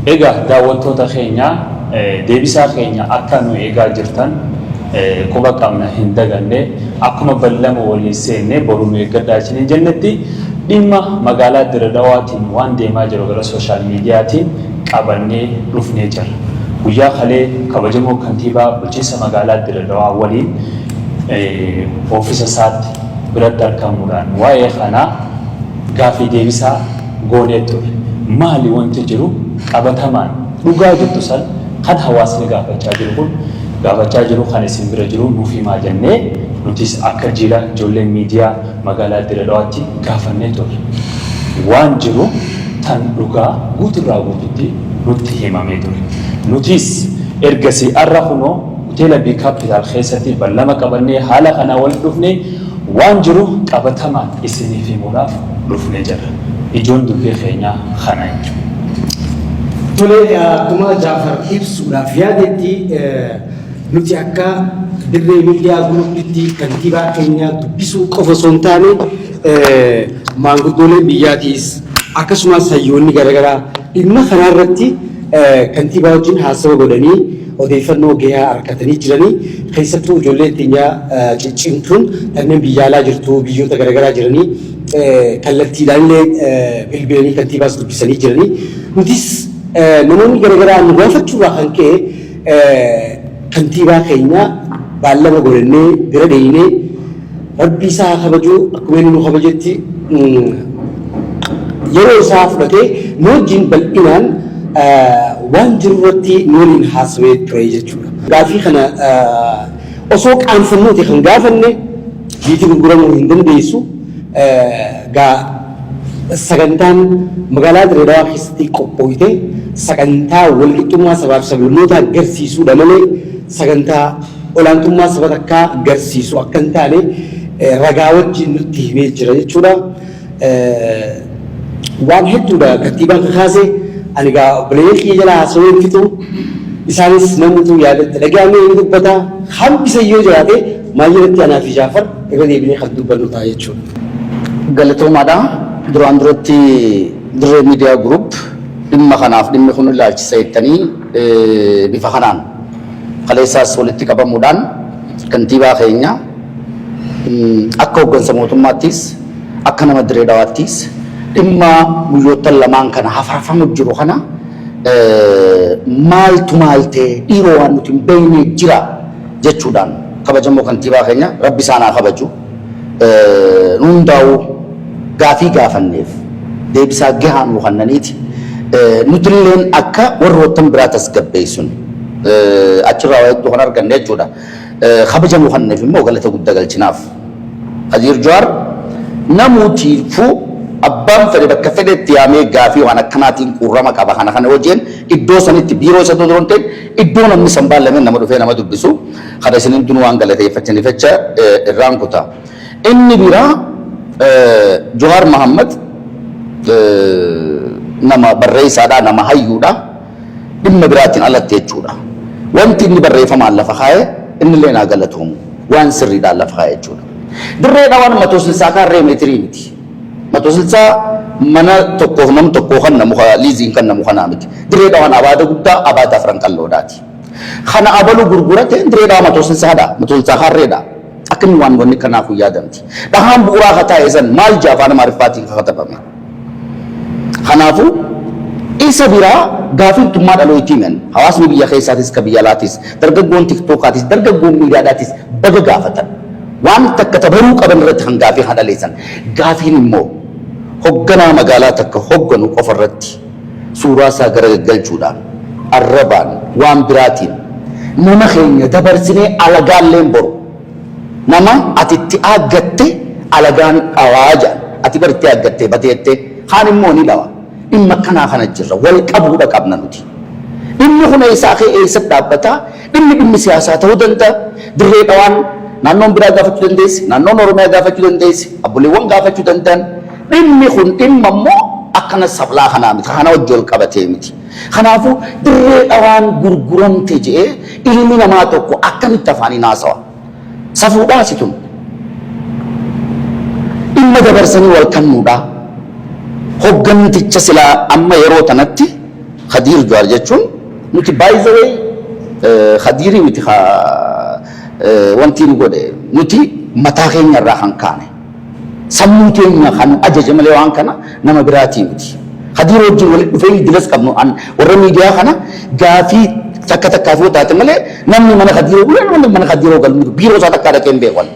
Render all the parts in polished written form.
Ega daawwattoota keenya deebisaa keenya akka nu eegaa jirtan quba qabna hin daganne akkuma ballama waliin seenne boru nu eeggadhaa isiniin jennetti dhimma magaalaa Diradawaatiin waan deemaa jiru gara sooshaal miidiyaatiin qabannee dhufnee jirra. Guyyaa kalee kabajamoo kantiibaa bulchiinsa magaalaa Diradawaa waliin oofisa isaatti biratti argamuudhaan waa'ee kanaa gaaffii deebisaa goonee ture. Maali wanti jiru qabatamaan dhugaa jirtu san kan hawaasni gaafachaa jiru kan isin bira jiru nuuf himaa jennee nutis akka jila ijoollee miidiyaa magaalaa Diradawaatti gaafannee ture. Waan jiru tan dhugaa guuturraa guututti nutti himamee ture. Nutis ergasii arra kunoo hoteela Bii Kaapitaal keessatti ballama qabannee haala kana wal dhufnee waan jiru qabatamaan isiniif himuudhaaf dhufnee jirra. Ijoon dubbii keenyaa kana jechuudha. Tole akkuma Jaafar ibsuudhaaf yaadetti nuti akka dirree miidiyaa guruupitti kantiibaa keenya dubbisuu qofa osoo hin taane maanguddoolee biyyaatiis akkasumas hayyoonni garaagaraa dhimma kanarratti kantiibaa wajjin haasawaa godhanii odeeffannoo gahaa argatanii jiranii keessattuu ijoollee teenyaa ciccimtuun kanneen biyya alaa jirtu biyyoota garaagaraa jiranii kallattiidhaan illee bilbilanii kantiibaas dubbisanii jiranii nutis namoonni garaagaraa nu gaafachuurraa kan ka'e kantiibaa keenya baallama godhannee bira deeynee rabbi isaa kabajuu akkuma inni nu kabajetti yeroo isaa fudhatee nu wajjin bal'inaan waan jiru irratti nu waliin haasawee ture jechuudha. Gaaffii kana osoo qaanfannuuti kan gaafanne biitii gurguramuu hin dandeessu sagantaan magaalaa Diradawaa keessatti qophoofte sagantaa walqixxummaa sabaaf sablammoota agarsiisuudha malee sagantaa olaantummaa saba takkaa agarsiisu akka hin taane ragaa wajjin nutti himee jira jechuudha. Waan hedduudha kantiibaan kaasee ani gaa obboleeyyan kiyya jala haasawee fitu isaanis namni yaadatti dhagahamee inni dubbata hambisa yoo jiraate maayilatti anaa fi Jaafar irra deebinee kan dubbannu ta'a jechuudha. Galatoomaadha. Duraan duratti dirree miidiyaa guruup dhimma kanaaf dhimmi kun ilaalchisa jettanii bifa kanaan kaleessaas walitti qabamuudhaan kantiibaa keenya akka hooggansa mootummaattis akka nama Diradawaattis dhimma guyyoottan lamaan kana hafarfamu jiru kana maaltu maal ta'e dhiiroo waan nuti hin beekne jira jechuudhaan kabajamoo kantiibaa keenya rabbi isaanaa kabaju hundaa'uu gaafii gaafanneef deebisaa gahaa nu kennaniiti nutilleen akka warroottan biraa tasgabbeessun achirraa hedduu kan arganne jechuudha. Kabajamoo kenneef immoo galata guddaa galchinaaf. Hajiir Jawaar namuutiifuu abbaan fedhe bakka fedhetti yaamee gaafii waan akkanaatiin quurrama qaba kana wajjin iddoo sanitti biiroo isa dodoon ta'e iddoo namni san baallameen nama dhufee nama dubbisu kada isinin dunu waan galateeffachaniif jecha irraan kuta. Inni biraa Jawaar Mohammad nama barreessaadha nama hayyuudha dhimma biraatiin alatti jechuudha. Wanti inni barreeffamaan lafa kaa'e inni illee naa galatoomu waan sirriidhaan lafa kaa'e jechuudha. Dirreedhaan matoosilsaa kaarree meetirii miti. Matoosilsaa mana tokkoof nam tokkoo kan namu liiziin kan namu kanaa miti. Dirreedhaan abaada guddaa abaada afran qalloodhaati. Kana abalu gurgurate dirreedhaan matoosilsaadha matoosilsaa kaarreedha. Akkanni waan wanni kanaafuu yaadamti. Dhahaan bu'uuraa kataa eesan maal jaafaa nama riffaatiin katabame. Kanaafuu isa biraa gaafiin tummaa dhalootii men hawaasni biyya keessaatis ka biyya alaatis dargaggoon tiktokaatis dargaggoon miidiyaadhaatis baga gaafatan waan takka tabaruu qaban irratti kan gaafii hadhaleessan gaafiin immoo hogganaa magaalaa takka hogganu qofa irratti suuraa isaa garagalchuudhaan arrabaan waan biraatiin nama keenya dabarsinee alagaalleen boru nama atitti aaggatte alagaan awaaja ati bartee aaggatte bateette kaan immoo ni dhawa. Dhimma kanaa kana jirra wal qabuudha qabna nuti. Dhimmi kun isaa kee eessatti dhaabbataa dhimmi siyaasaa ta'uu danda'a. Dirreedhaan naannoon biraa gaafachuu dandeessi naannoon Oromiyaa gaafachuu dandeessi abboleewwan gaafachuu danda'an dhimmi kun dhimma immoo akkana sablaa kanaa miti kana wajjin wal qabatee miti. Kanaafuu dirreedhaan gurguramte jedhee ilmi namaa tokko akkamitti afaaniin haasawa. Safuudhaa situn dhimma dabarsanii wal kennuudhaa. Hogganticha silaa amma yeroo tanatti Khadiir Jawaar jechuun nuti baay'ee Khadiirii miti wanti nu godhe nuti mataa keenya irraa kan kaane sammuu keenya kan ajaje malee waan kana nama biraatii miti. Khadiir wajjin walitti dhufeenyi dilas qabnu warra miidiyaa kana gaafii takka takkaaf yoo taate malee namni mana Khadiiroo bulee namni mana Khadiiroo galmu biiroo isaa takkaa dhaqee hin beekan.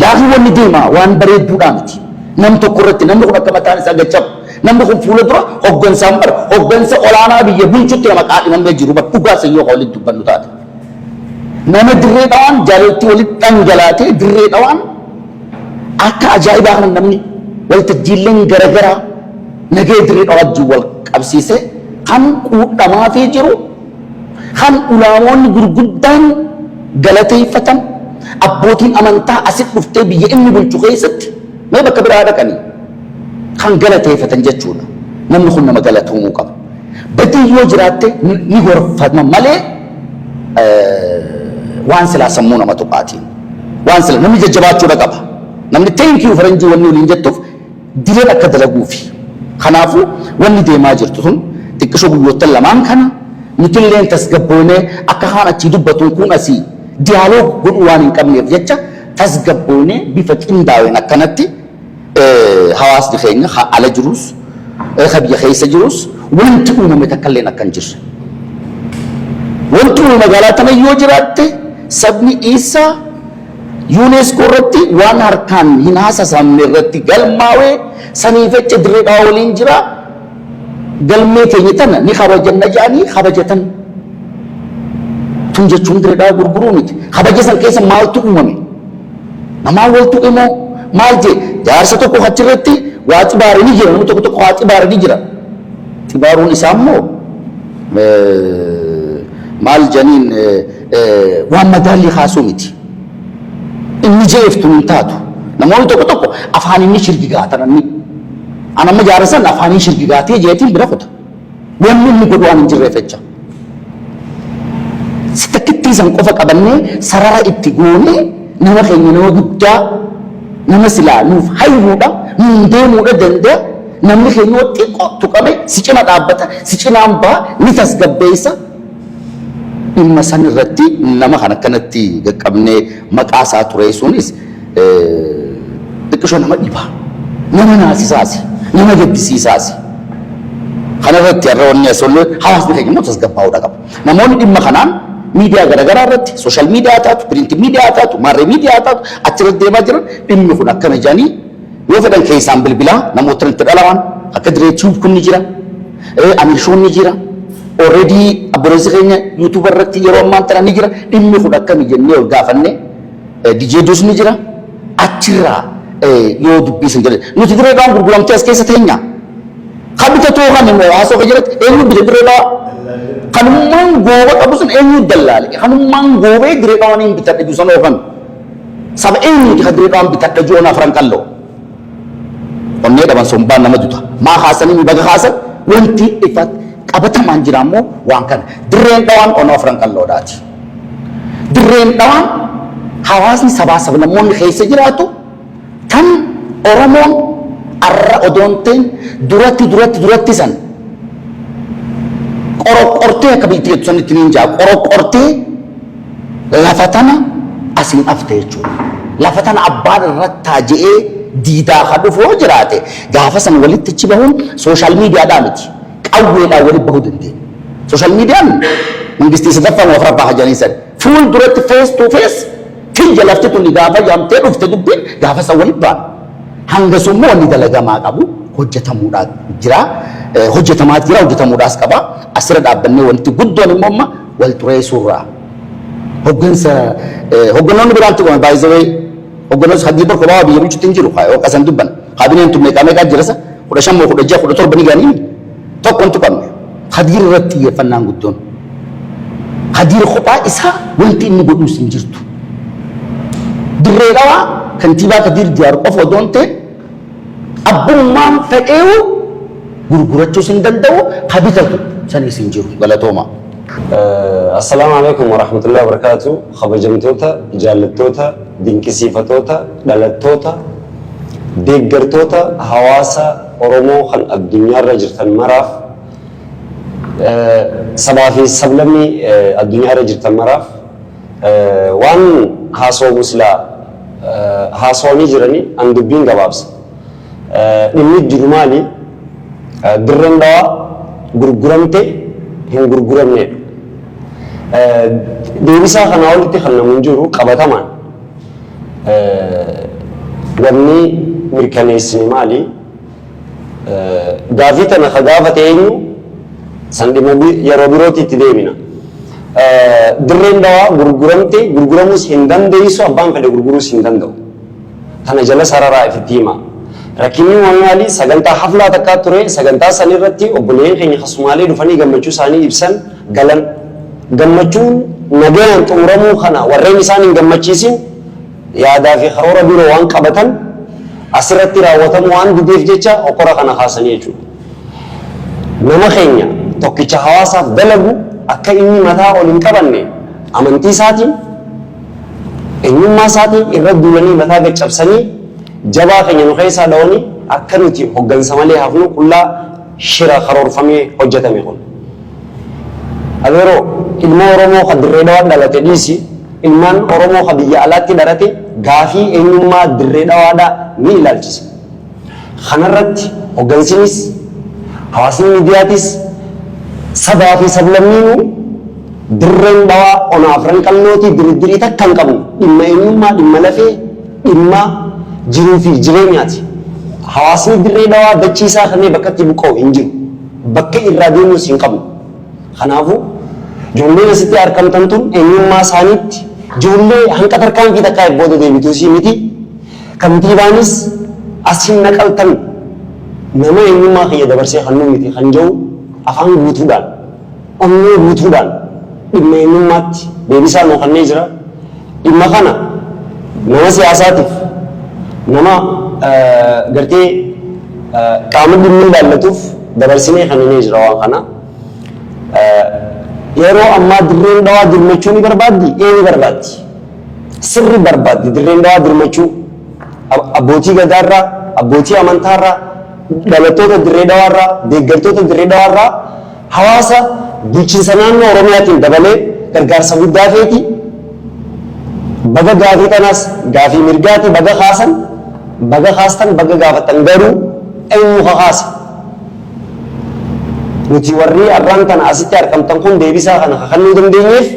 Laakiin wanni deema waan bareedduudhaa miti. Nam tokko irratti namni kun akka mataan isaa gachabu namni kun fuula dura hoggansaan bara hoggansa olaanaa biyya bulchutti nama qaadhimamee jiru bakka dhugaa sayyoo walitti dubbannu taate. Nama dirree dhawaan jaalalatti walitti dhangalaatee dirree dhawaan akka ajaa'ibaa kana namni waltajjiileen garagaraa nagee dirree dhawaa wal qabsiisee kan quudhamaafii jiru kan ulaamoonni gurguddaan galateeffatan abbootiin amantaa asitti dhuftee biyya inni bulchu keessatti mee bakka biraa dhaqanii kan galateeffatan jechuudha. Namni kun nama galatamuu qaba. Badii yoo jiraatte ni gorfama malee waan silaa sammuu nama tuqaatiin waan silaa namni jajjabaachuudha qaba. Namni thank you faranjii wanni waliin jettuuf diree akka dalaguufi. Kanaafuu wanni deemaa jirtu sun xiqqishoo guyyoottan lamaan kana nuti illee tasgabboonee akka haan achii dubbatuun kun asii diyaaloog godhu waan hin qabneef jecha tasgabboonee bifa qindaa'een akkanatti hawaasni keenya ala jirus biyya keessa jirus wanti uumame takka illee akka hin jirre. Wanti uumame magaalaa tana yoo jiraatte sabni isaa UNESCO irratti waan harkaan hin haasasamne irratti galmaawee sanii fecha dirree dhawaa waliin jira. Galmee keenya tana ni kabajanna jedhanii kabajatan. Tun jechuun dirree dhawaa gurguruu miti. Kabaja san keessa maaltu uumame? Namaa waltu immoo maal jee jaarsa tokko achirratti waa xibaare ni jira. Namni tokko waa xibaare ni jira. Xibaaruun isaa immoo maal janiin waan madaalli haasuu miti. Inni jeeftu hin taatu. Namoonni tokko afaan inni shirgigaatan inni. Ana amma jaarsan afaan inni shirgigaatee jeetiin bira kuta. Wanni inni godhu waan hin jirreeffacha. Si takkitti isan qofa qabannee sarara itti goonee nama keenya nama guddaa nama silaa nuuf hayyuudha nuun deemuudha danda'a. Namni keenya xiqqoo tuqame si cina dhaabbata si cinaan ba'a ni tasgabbeessa. Dhimma san irratti nama kan akkanatti qaqqabnee maqaa isaa tureessuunis xiqqishoo nama dhibaa nama naasisaasi nama gaddisiisaasi. Kana irratti har'a wanni asollee hawaasni keenya immoo tasgabbaa'uudha qaba. Namoonni dhimma kanaan miidiyaa garaagaraa irratti sooshaal miidiyaa taatu piriintii miidiyaa taatu maarree miidiyaa taatu achirratti deemaa jiran dhimmi kun akkana jedhanii yoo fedhan keessaan bilbilaa namoota itti dhalaman akka direechuun kun ni jira amirshoon ni jira. Already abboleessi keenya YouTube irratti yeroo ammaan tana ni jira. Dhimmi kun akkami jennee ol gaafanne DJ Dus ni jira. Achirraa yoo dubbisan jedhe nuti dirree dhawaan gurguramtee as keessa teenya. Kan bitatoo kan immoo haasoo kan jedhatti eenyu bite dirree dhawaa kanummaan gooba qabu sun eenyu dallaale kanummaan goobee dirree dhawaan hin bitadhe juusan oofan saba eenyuti kan dirree dhawaan bitadhe juuna afran qalloo onnee dhaban sombaan nama duta maa haasanii baga haasan wanti ifat qabatamaan jira ammoo waan kana dirreen dhawaan ona afran qalloodhaati. Dirreen dhawaan hawaasni sabaa sablammoonni keessa jiraatu kan Oromoon arra odoonteen duratti san qoroqortee akka biyyattii sanitti niin jaa qoroqortee lafa tana asiin afte jechuudha. Lafa tana abbaan irratti taaja'ee diidaa kan dhufu yoo jiraate gaafa san walitti achi bahuun sooshaal miidiyaadhaa miti. Qawweedhaan walitti bahuu dandeenya. Sooshaal miidiyaan mangistii sadaffaan of rabbaa hajanii san fuul duratti face to face kiyya lafti tuni gaafa yaamtee dhufte dubbiin gaafa san walitti bahan. Hanga summoo wanni dalagamaa qabu hojjetamuudhaa jira. Hojjetamuudhaas qaba. Asirra dhaabbannee wanti guddoon immoo amma wal xureessuurraa. Hogganoonni biraatti qofa baay'isawee hogganoonni hajii bakka baay'ee biyya bulchuutti hin jiru. Qasan dubban kaabineen tun meeqaa jirasa 15 moo 16 17 ni gaanii tokkoon tuqamne. Khadiir irratti xiyyeeffannaan guddoon. Khadiir kophaa isaa wanti inni godhuus hin jirtu. Dirree dhawaa kantiibaa Khadiir Jawaar qofa odoon ta'e abbummaan fedheewu gurgurachuus hin danda'u habitatu sanis hin jiru galatooma. Assalaamu alaikum warahmatullahi wabarakatuh. Kabajamtoota, jaallattoota, dinqisiifattoota, dhalattoota, deeggartoota hawaasa Oromoo kan addunyaarra jirtan maraaf sabaa fi sablammii addunyaa irra jirtan maraaf waan haasoo muslaa haasawanii jiranii an dubbiin gabaabsa. Dhimmi jiru maali? Dirreen dhawaa gurguramte hin gurguramnedha. Deebisaa kanaa olitti kan namuun jiru qabatamaan wanni mirkaneessine maali? Gaafii tana ka gaafate eenyu san dhimma yeroo birootti itti deemina. Dirreen dhawaa gurguramte gurguramuus hin dandeessu abbaan fedhe gurguruus hin danda'u. Tana jala sararaa ifitti hima. Rakkinni maali sagantaa haflaa takkaa ture sagantaa san irratti obboleeyyan keenya kasumaalee dhufanii gammachuu isaanii ibsan galan. Gammachuun nagayaan xumuramuu kana warreen isaan hin gammachiisin yaadaa fi karoora biroo waan qabatan asirratti raawwatamu waan dideef jecha okora kana kaasanii jechuudha. Nama keenya tokkicha hawaasaaf dalagu akka inni mataa ol hin qabanne amantii isaatiin eenyummaa isaatiin irra duulanii mataa gaccabsanii jabaa keenya nu keessaa dhawanii akka nuti hoggansa malee hafnu qullaa shira karoorfamee hojjetame kun. Adeeroo ilma Oromoo kan dirree dhawaa dhalate dhiisi ilmaan Oromoo kan biyya alaatti dhalate gaafii eenyummaa dirree dhawaadhaa ni ilaalchisa. Kanarratti hoggansinis hawaasni miidiyaatis sabaa fi sablammiinuu dirreen dhawaa ona afran qal'ootii diriirii takka hin qabnu dhimma eenyummaa dhimma lafee dhimma jiruu fi jireenyaati. Hawaasni dirree dhawaa dachiisaa kanneen bakka itti buqqa'u hin jiru. Bakka irraa deemuus hin qabnu. Kanaafuu ijoolleen asitti argamtan tun eenyummaa isaaniitti ijoollee hanqa tarkaanfii takkaa eebbooda deebituusii miti. Kantiibaanis asiin naqaltan nama eenyummaa kiyya dabarsee kan nu miti kan jiru afaan guutuudhaan onnee guutuudhaan dhimma eenyummaatti deebisaa nuu kanneen jira. Dhimma kana nama siyaasaatiif nama gartee qaama dhimmi ilaallatuuf dabarsinee kan inni jira waan kana. Yeroo ammaa dirreen dhawaa dirmachuu ni barbaaddi? Ni barbaaddi. Sirri barbaaddi dirreen dhawaa dirmachuu abbootii gadaarraa, abbootii amantaarraa, dhalattoota dirree dhawaarraa, deeggartoota dirree dhawaarraa hawaasa bulchiinsa naannoo Oromiyaatiin dabalee gargaarsa guddaa feeti. Baga gaafii tanaas gaafii mirgaati baga kaasan, baga kaastan baga gaafatan garuu eenyu kaasa. Nuti warri arraan tana asitti argamtan kun deebisaa kana kennuu dandeenyeef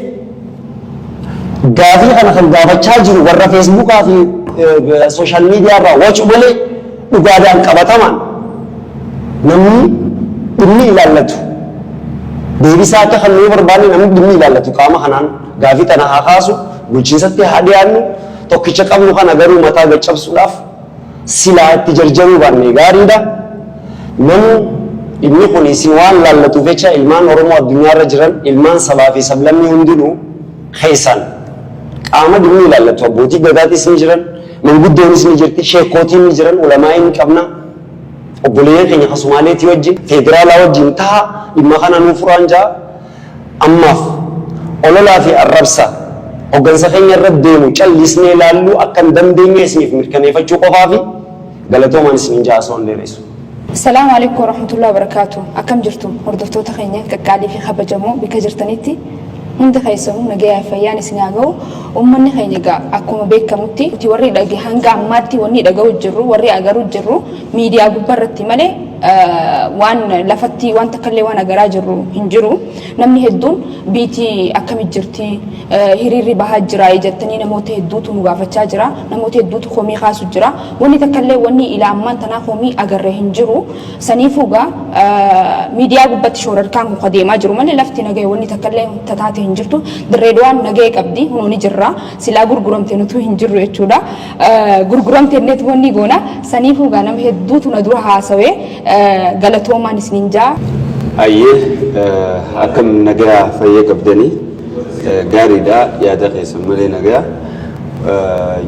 gaafii kana kan gaafachaa jiru warra feesbuukaa fi sooshaal miidiyaa irraa wacu malee dhugaadhaan qabatamaan namni dhimmi ilaallatu deebisaa akka kennuu barbaanne namni dhimmi ilaallatu qaama kanaan gaafii tana haa kaasu bulchiinsatti haa dhiyaannu tokkicha qabnu kana garuu mataa gaccabsuudhaaf silaa itti jarjaruu baannee gaariidha. Namni inni kun isin waan laallatuuf jecha ilmaan Oromoo addunyaa irra jiran ilmaan sabaa fi sablammii hundinuu keessan qaama dhimmi ilaallatu abbootii gadaatis ni jiran manguddoonis ni jirti sheekootiin ni jiran ulamaa'ii ni qabna obboleeyyan keenya kasumaaleetii wajjin federaalaa wajjin ta'a dhimma kana nuu furaan ja'a ammaaf ololaa fi arrabsa hoggansa keenya irra deemu callisnee ilaallu akka hin dandeenye isiniif mirkaneeffachuu qofaa fi galatoomaan isiniin ja'a osoo hin dheeressu. السلام عليكم ورحمة الله وبركاته. أكم جرتم هردفتو تخيني كقالي في خبجمو بكجرتنيتي هند خيسهم نجاي فياني سناجو ومن خيني جا أكون بيك كمتي توري دقي هنجا ماتي وني دقو الجرو وري أجرو الجرو ميديا جبرتي مالي وان لفتي وان تكلي وان أجرا جرو هنجرو نمني هدون بيتي أكم جرتي هريري بهاجرا يجتني نموت هدوت ونقافة شجرة نموت هدوت خومي خاص جرا وني تكلي وني إلى أمان تنا خومي أجره هنجرو سنيفوجا ميديا جبت شورر كان مقدمة جرو مالي لفتي نجاي وني تكلي تتاتي هنجرتو دريدوان نجاي كبدي هوني جرا سلا غرغرم تنتو هنجرو يشودا غرغرم تنت وني جونا سنيفوجا نم هدوت وندرو هاسوي غلطوما نسنجا أيه أكم نجا فيا كبدني غاريدا يا دقي سمري نجا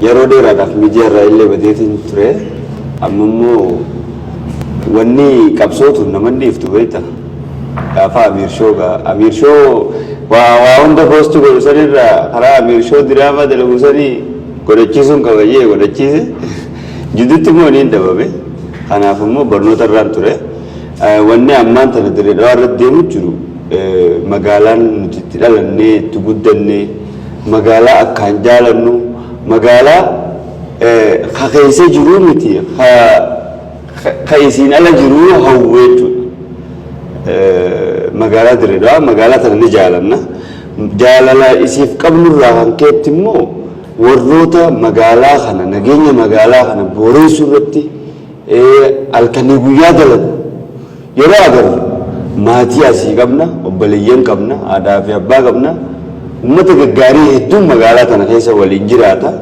يرودي رادف ميديا رايلة بديتين ترى أممو وني كابسوتو نمني فتويتا كافا أمير شو وعند بوستو كروسري را خلا أمير شو دراما دلوسري كورتشيسون كوايه كورتشيس جدتو مونين دبابه أنا فهمو برنو تران ترى wanni ammaan tana dirree dhawaa irratti deemu jiru magaalaan nuti itti dhalannee itti guddanne magaalaa akkaan jaalannu magaalaa ka keessa jiruu miti ka isiin ala jiruu hawwee jechuudha. Magaalaa Dirreedawaa magaalaa tana ni jaalanna. Jaalala isiif qabnurraa kan keetti immoo warroota magaalaa kana nageenya magaalaa kana booreessuu irratti halkanii guyyaa dalagu yeroo agarru maatii asii qabna obboleeyyan qabna aadaa fi abbaa qabna uummata gaggaarii hedduun magaalaa tana keessa waliin jiraata.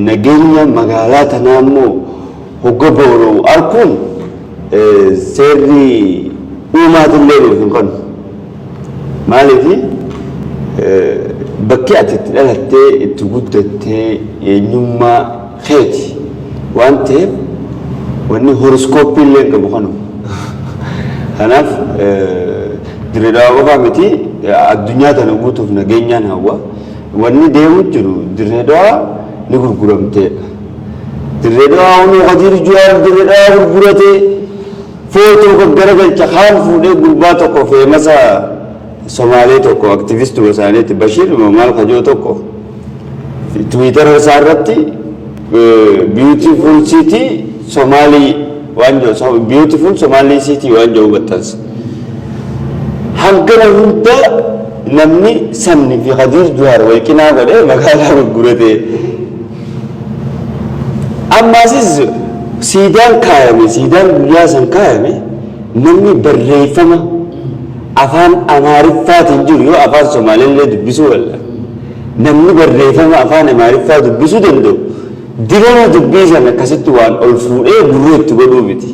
Nageenya magaalaa tanaa immoo hogga boora'u arkuun seerri uumaatillee nuuf hin qabnu. Maaliif bakki ati itti dhalattee itti guddattee eenyummaa keeti waan ta'eef wanni horoskooppii illee qabu kanuma. Kanaaf Dirreedawaa qofaa miti addunyaa tana guutuuf nageenyaan hawwa. Wanni deemu jiru Dirreedawaa ni gurguramteedha. Dirreedawaa humna Qadiir Juwaar Dirreedawaa gurguratee footoo kan garagalcha kaan fuudhee gurbaa tokko feemasa Somaalee tokko aktivistuu isaaniitti Bashiir maal kajoo tokko Twitter isaa irratti beautiful city Somali waan jedhu beautiful Somali city waan jedhu maxxanse. Hangana hunda namni sabni fi Qadiir Juwaar wal qinaa godhee magaalaa gurguratee ammaasis siidaan kaayame siidaan guyyaa san kaayame namni barreeffama afaan Amaariffaatiin jiru yoo afaan Somaaliillee dubbisuu walla namni barreeffama afaan Amaariffaa dubbisuu danda'u dirama dubbii sana akkasitti waan ol fuudhee gurra itti godhuu miti.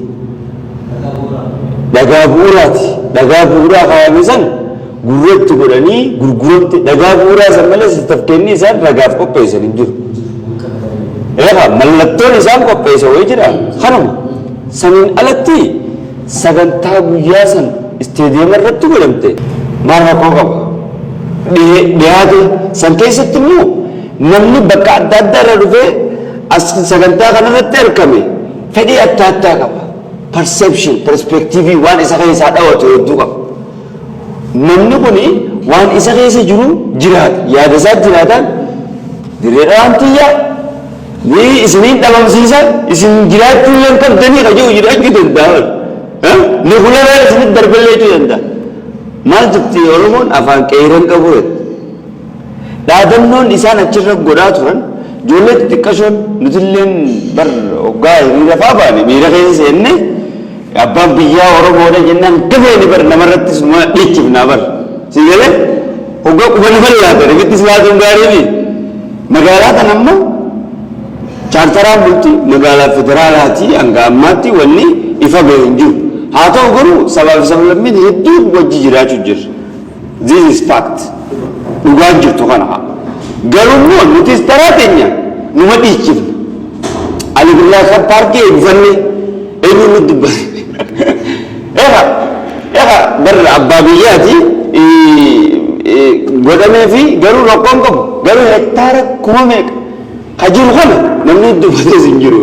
Dhagaa bu'uuraati. Dhagaa bu'uuraa kaayame san gurra itti godhanii gurguramte dhagaa bu'uuraa san malees tafkeenni isaan ragaaf qopheessan hin jiru. Mallattoon isaan qopheessa wayii jira kanuma saniin alatti sagantaa guyyaa san isteediyeema irratti godhamte maal rakkoo qaba dhiyaate san keessatti immoo namni bakka adda addaa irra dhufee as sagantaa kanarratti argame fedhii adda addaa qaba perception perspektiivii waan isa keessaa dhawatu hedduu qaba namni kuni waan isa keessa jiru jiraata yaada isaa jiraataan Dirreedawaan tiyyaa ni isiniin dhabamsiisan isin jiraachuu yan qabdanii qajeelu jiraachuu danda'an ni hularraa isinitti darbaleechuu danda'a. Maal jetti Oromoon afaan qeeran qabu dhaadannoon isaan achirra godhaa turan ijoollee xixiqqashoon nutilleen bar hoggaa hiriira fa'aa baane miira keessa seenne abbaan biyyaa Oromoodha jennaan dafeeni bar namarrattis dhiichifnaa bar si galee hoggaa quba nama laata rifittis laatuun gaarii magaalaa kana ammoo chaartaraan bulti magaalaa federaalaati hanga ammaatti wanni ifa ba'e hin jiru. Haa ta'u garuu sabaa fi sablammiin hedduu wajji jiraachuu jira. This is fact. Dhugaan jirtu kana. Garuu immoo nutis taraa teenya numa dhiichifna. Ali Birraa kan paarkii eebbifannee eenyu nu dubbate. Barra abbaa biyyaati godhamee fi garuu rakkoon qabu garuu hektaara kuma meeqa. Hajiru kana namni dubbatee hin jiru.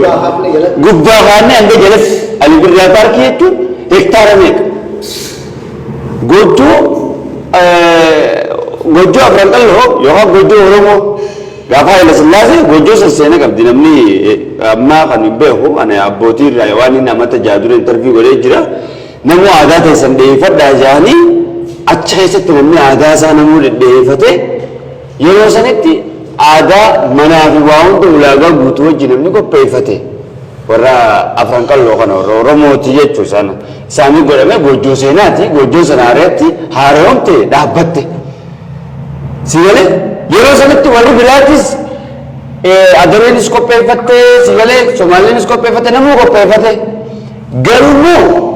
Gubbaa kaanee hanga jalas Ali Birraa paarkii jechuun hektaara meeqa? Gochoo afran qalloo yookaan gochoo Oromoo gaafa Haayile Sillaasee gochoo sasseena qabdi namni ammaa kan hin beeku ani abbootii irraa waan inni amata jaadura intarviyuu godhee jira. Namuu aadaa teessan dheeffadhaa jedhanii achi keessatti namni aadaa isaa namuu dhedheeffatee yeroo sanitti aadaa manaa fi waa hunda ulaagaa guutuu wajjin namni qopheeffate warra afran qalloo kana warra Oromooti jechuu isaanii godhame gochoo seenaati gochoo sana haareetti haareewamte dhaabbatte si galee yeroo sanatti warri biraattis Adareenis qopheeffatte si galee Somaaliinis qopheeffatte namuu qopheeffate garuu immoo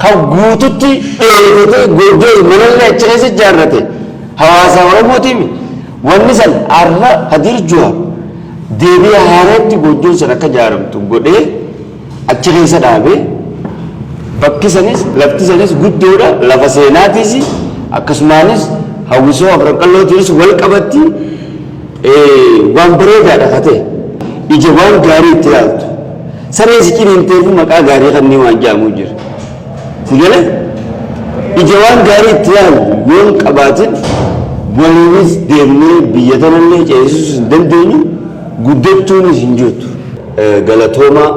kan guututti dheerate gochoo manallee achi keessa ijaarrate hawaasa Oromootiimi. Wanni san arra Qadiir Juwaar deebi'ee haareetti gochoon san akka ijaaramtu godhee achi keessa dhaabee bakki sanis lafti sanis guddoodha lafa seenaatiis akkasumaanis hawwisoo afran qallootiinis wal qabatti waan bareedaadha kate ija waan gaarii itti ilaaltu saree si ciniinteefu maqaa gaarii kanneen waan jedhamu jira si galee ijawaan gaarii itti yaalu yoon qabaatin waliinis deemnee biyya tanallee ceesisuu hin dandeenyu guddachuunis hin jirtu. Galatoomaa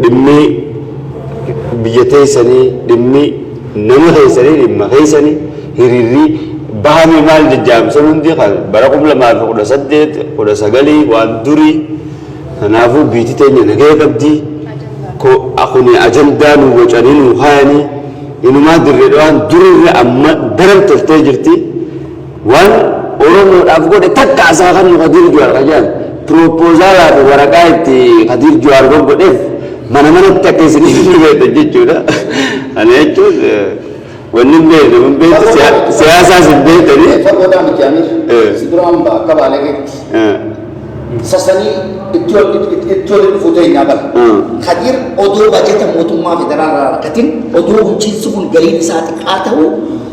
dhimmi biyya teessanii dhimmi nama teessanii dhimma teessanii hiriirrii bahame maal jajjaamsan hundi bara 2018 19 waan durii kanaafuu biitii teenya nagaya qabdii akkuni ajandaa nu bocanii nu haayanii inumaa dirree waan durirra amma daran toltee jirti waan oromoodhaaf godhe takka asaa kan nu Kadir Juwaar qajaan proposaalaa fi waraqaa itti Kadir Juwaar godheef mana manatti akka isinii nu beektan jechuudha. Ani jechuun wanni hin beekne mun beektu siyaasaas hin beektanii. Fagoodaa miti Amir si duraan akka baalageetti sasanii itti waliin dhufuu teenyaa qaba. Kadir odoo bajeta mootummaa federaalaa rakkatiin odoo bulchiinsi kun galiin isaa xiqqaa ta'u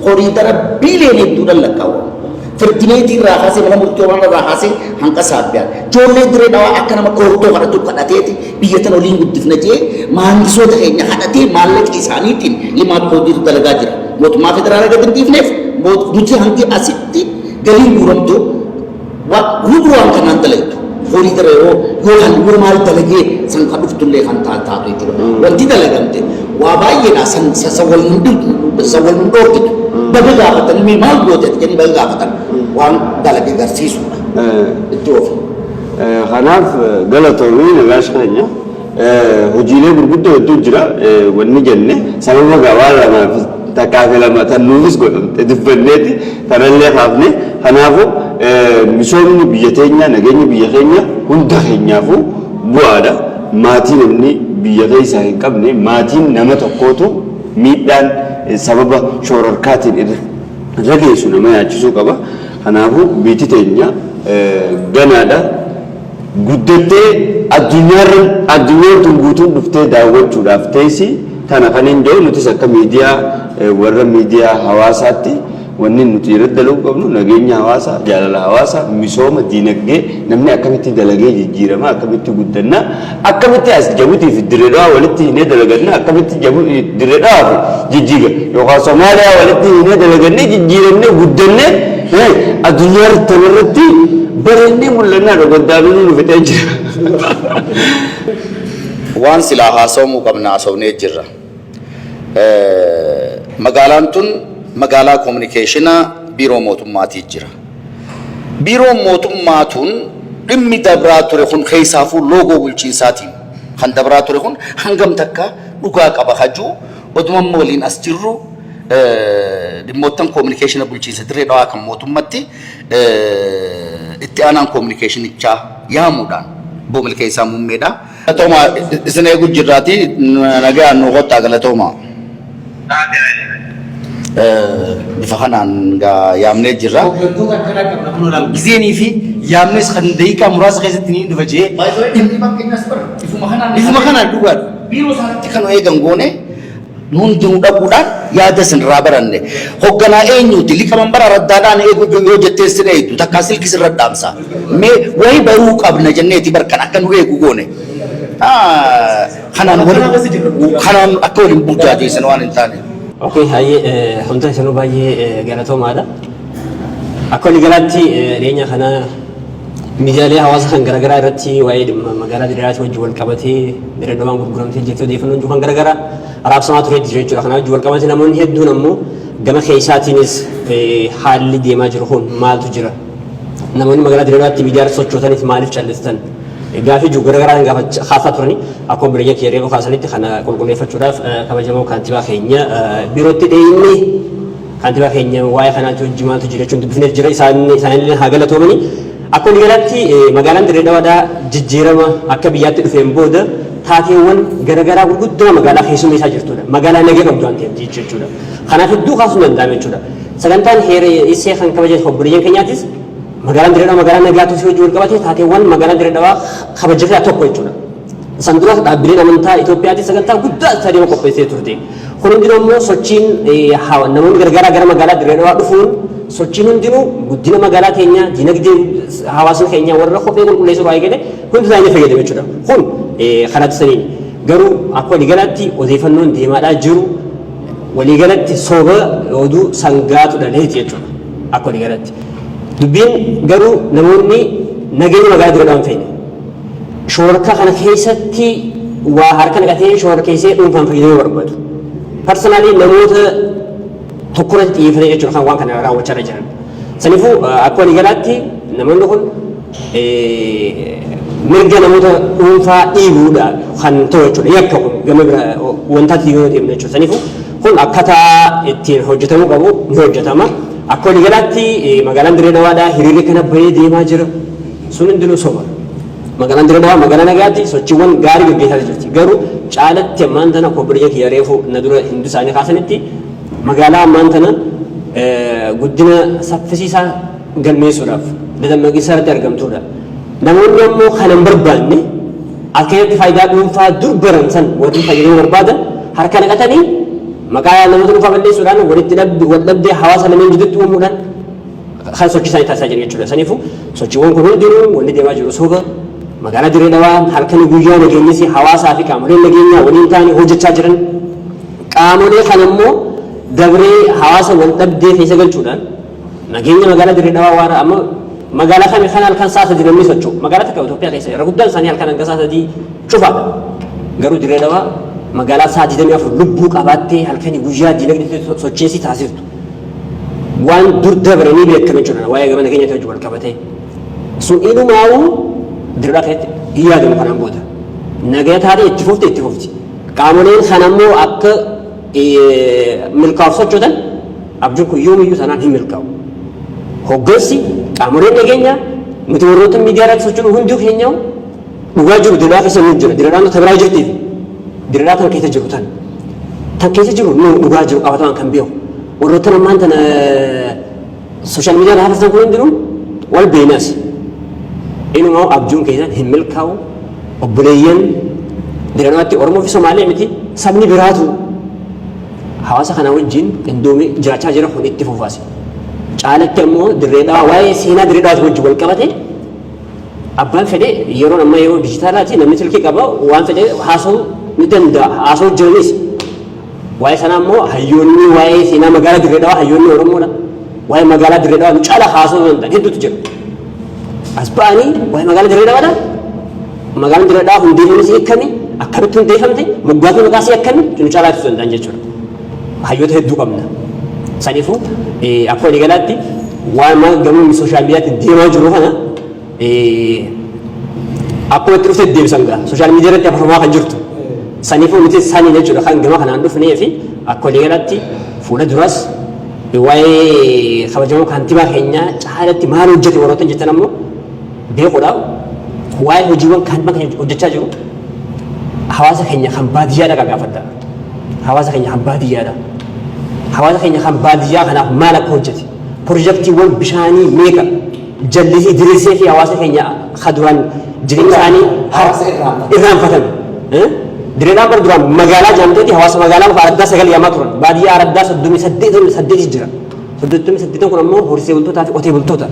koriidara biiliyoonii hedduudhaan lakkaa'u. Firdineetii irraa kaasee mana murtoowwan irraa kaasee hanqa saabbiyaan. Ijoollee dirree dhawaa akka nama koortoo kadhatu kadhateeti biyya tana waliin guddifna jee maangisoota keenya kadhatee maallaqa isaaniitiin limaat koodiitu dalagaa jira. Mootummaa federaalaa gadi hin dhiifneef nuti hangi asitti galii guuramtu gurguraan kanaan dalaytu. Horii dara yoo maal dalagee san kan dhuftullee kan taatu jechuudha. Wanti dalagamte waa baay'eedha san wal hin dhoorkitu. Baga gaafatan mee maal goote jedhanii baga gaafatan waan dalage agarsiisudha. Itti oofu. Kanaaf galatoomii nagaash keenya hojiilee gurguddoo hedduu jira wanni jenne sababa gabaa lamaaf takkaafee lama tan nuufis godhamte dubbanneeti tanallee kaafne kanaafuu misoomni biyya teenya nageenyi biyya keenya hunda keenyaafuu bu'aadha. Maatiin namni biyya keessaa hin qabne maatiin nama tokkootu miidhaan sababa shoororkaatiin irra geessu nama yaachisuu qaba. Kanaafuu biyyi teenya ganaadha guddattee addunyaan tun guutuun dhuftee daawwachuudhaaf teessi tana kan hin jiru nutis akka miidiyaa warra miidiyaa hawaasaatti wanni nuti irratti dalaguu qabnu nageenya hawaasaa jaalala hawaasaa misooma diinagdee namni akkamitti dalagee jijjiirama akkamitti guddanna akkamitti as Jabuutii fi Dirree Dhawaa walitti hinee dalaganna akkamitti Dirree Dhawaa fi Jijjiga yookaan Somaaliyaa walitti hinee dalagannee jijjiirannee guddannee addunyaa irratti bareennee mul'annaa dogoggoruu nu fidee jira. Waan silaa haasawamuu qabna haasawnee jirra. Magaalaan tun magaalaa kominikeeshinaa biiroo mootummaatii jira. Biiroon mootummaa tun dhimmi dabraa ture kun keessaafuu loogoo bulchiinsaatiin kan dabraa ture kun hangam takka dhugaa qaba hajuu odumamma waliin as jirru dhimmoottan kominikeeshina bulchiinsa Dirree Dhawaa kan mootummatti itti aanaan kominikeeshinichaa yaamuudhaan boomilkeessaa muummeedha. Galatooma isin eegu jirraati nagaa nu qottaa galatooma. Bifa kanaan yaamnee jirra. Hooggantoota akkanaa qabna kunuunaan gizeenii fi yaamnes kan daqiiqaa muraasa keessatti ni dhufa jee. Ifuma kanaan dhugaadha. Biiroo isaanitti kan eegan goone nuun jiru dhaquudhaan yaada sinirraa baranne. Hoogganaa eenyuuti liqaman bara raddaadhaan eegu yoo jettee sin eegdu takkaa silki sirra dhaamsa. Mee wayii baruu qabna jenneeti barkan akka nu eegu goone. Kanaan akka waliin burjaajeessan waan hin taane. Oke, haye hunta sanu baay'ee galatoomaadha. Akka waliigalaatti dhiyeenya kana miidiyaalee hawaasaa kan garaagaraa irratti waa'ee dhimma magaalaa Dirreetti wajjin wal qabatee Dirree Dhawaan gurguramtee jirtu odeeffannoon kan garaagaraa raabsamaa ture jira jechuudha. Kanaaf wajjin wal qabatee namoonni hedduun ammoo gama keessaatiinis haalli deemaa jiru kun maaltu jira? Namoonni magaalaa Dirreetti miidiyaa sochootaniif maaliif callistan? Gaaffii jiru garaagaraa gaafachaa turanii akkuma biyya keeree kaasanitti kana qulqulleeffachuudhaaf kabajamoo kantiibaa keenya biirootti dhiyeennee kantiibaa keenya waa'ee kanaatti wajjin maaltu jira jechuun dubbifnee jira isaanillee haa galatoomanii. Akka waliigalaatti magaalaan Dirree Dhawaadhaa jijjiirama akka biyyaatti dhufeen booda taateewwan garaagaraa gurguddoo magaalaa keessummeessaa jirtudha. Magaalaa nagee qabdu waan ta'eef jechuudha. Kanaaf hedduu kaasuu danda'ame jechuudha. Sagantaan heera isee kan kabajate obboleeyyan keenyaatis magaalaan Dirree Dhawaa magaalaa nagaatu fi wajjin wal qabatee taateewwan magaalaan Dirree Dhawaa kabajataa tokko jechuudha. San dura dhaabbileen amantaa Itoophiyaatti sagantaa guddaa istaadiyooma qopheessee turte. Kun hundinuu immoo sochiin namoonni garaagaraa gara magaalaa Dirree Dhawaa dhufuun sochiin hundinuu guddina magaalaa keenya dinagdee hawaasa keenya warra kophee qulqulleessuu baay'ee gede hundi isaanii fayyadamu jechuudha. Kun kanatti saniin garuu akka waliigalaatti odeeffannoon deemaadhaa jiru waliigalatti sooba oduu sangaatu dhaleeti jechuudha akka waliigalatti. Dubbiin garuu namoonni nageenya magaalaa Dirreedawaa hin feene. Shoorkaa kana keessatti waa harka naqatee shoora keessee dhuunfaan fayyadamuu barbaadu. Parsanaalii namoota tokkorratti xiyyeeffatee jechuudha kan waan kana raawwachaa jiran. Saniifuu akka waliigalaatti namoonni kun mirga namoota dhuunfaa dhiibuudha kan ta'u jechuudha. Yakka kun gama bira wantaatti yoo deemne jechuudha. Saniifuu kun akkaataa ittiin hojjetamuu qabu ni hojjetama. Akka waliigalaatti magaalaan Dirreedawaadhaa hiriirri kana bahee deemaa jira. Sun hundinuu soba. Magaalaan Dirreedawaa magaalaa nagaatti sochiiwwan gaarii gaggeessaa jirti. Garuu caalatti ammaan tana kobbirja kiyya reefu na dura hundi isaanii kaasanitti magaalaa ammaan tana guddina saffisiisaa galmeessuudhaaf dadammaqiinsa irratti argamtuudha. Namoonni ammoo kan hin barbaanne akkatti faayidaa dhuunfaa dur baran san warri fayyadamuu barbaadan harka naqatanii maqaa namoota dhuunfaa balleessuudhaan walitti dhabdee hawaasa lameen jidduutti uumuudhaan kan sochii isaanii taasisaa jiran jechuudha. Saniifuu sochiiwwan kun hundinuu wanni deemaa jiru soba magaalaa Dirreedawaa halkanii guyyaa nageenyis hawaasaa fi qaamoleen nageenyaa waliin ta'anii hojjechaa jiran qaamolee kan immoo dabree hawaasa wal dhabdee keessa galchuudhaan nageenya magaalaa Dirreedawaa waan amma magaalaa kamii kan halkan sa'a sadii namni socho'u magaalaa takka Itoophiyaa keessa irra guddaan isaanii halkan hanga sa'a sadii cufaadha. Garuu Dirreedawaa magaalaa sa'a 24 lubbuu qabaattee halkanii guyyaa diinagdee socheessii taasiftu. Waan dur dabranii beekame jechuudha waa'ee gama nageenya ta'uu wal qabatee. Sun inumaa'uu Dirreedawaa keessatti yaadamu kanaan booda. Nagaya taatee itti fufti. Qaamoleen kan ammoo akka milkaa'uuf socho'an abjuun kun yoomiyyuu sanaan hin milkaa'u. Hoggansi qaamoleen nageenyaa nuti warroota miidiyaa irratti socho'u hundi keenya dhugaa jiru Dirreedawaa keessa nuti jira. Dirreedawaan ta biraa jirtiif Dirreedawaa tan keessa jiru tan keessa jiru nu dhugaa jiru qabatamaan kan beeku. Warroota ammaan tana sooshaal miidiyaa lafa san kun hundinuu wal beeynaas. Inumaa abjuun keessatti hin milkaa'u obboleeyyan Dirreedawaatti Oromoo fi Somaalee miti sabni biraatu hawaasa kana wajjin qindoomee jiraachaa jira kun itti fufaase. Caalatti ammoo Dirreedawaa waa'ee seenaa Dirreedawaatti wajjin wal qabate abbaan fedhe yeroon amma yeroo dijitaalaati namni silkii qaba waan fedhe haasa'uu ni danda'a haasa'uu jiranis. Waa'ee sana ammoo hayyoonni waa'ee seenaa magaalaa Dirreedawaa hayyoonni Oromoodha. Waa'ee magaalaa Dirreedawaa nu caala haasa'uu danda'an hedduutu jira. As ba'anii waa'ee magaalaa Dirreedawaadha. Magaalaan Dirreedawaa hundeeffamni akkami akkamitti hundeeffamte moggaatu maqaasii akkami nu caalaa ibsuu danda'an jechuudha. Hayyoota hedduu qabna. Saniifuu akka waliigalaatti waan gamoo sooshaal miidiyaatti deemaa jiru kana akkuma itti dhufte deebisan ga'a. Sooshaal miidiyaa irratti afafamaa kan jirtu. Saniifuu nuti isaanii jechuudha kan gama kanaan dhufnee fi akka waliigalaatti fuula duras waa'ee kabajamoo kantiibaa keenyaa caalatti maal hojjete warroota jettan ammoo beekuudhaaf waa'ee hojiiwwan kantiibaa keenya hojjechaa jiru hawaasa keenya kan baadiyyaadha gaafadha. Hawaasa keenya kan baadiyyaadha. Hawaasa keenya kan baadiyyaa kanaaf maal akka hojjete pirojektiiwwan bishaanii meeqa jallisii diriirsee fi hawaasa keenya kaduraan jireenya isaanii irraanfatame. Dirreedawaan bara duraan magaalaa jaamteetti hawaasa magaalaa qofa araddaa 9 yaamaa turan baadiyyaa araddaa 38 jira. 38 kun ammoo horsiisee bultootaa fi qotee bultoota.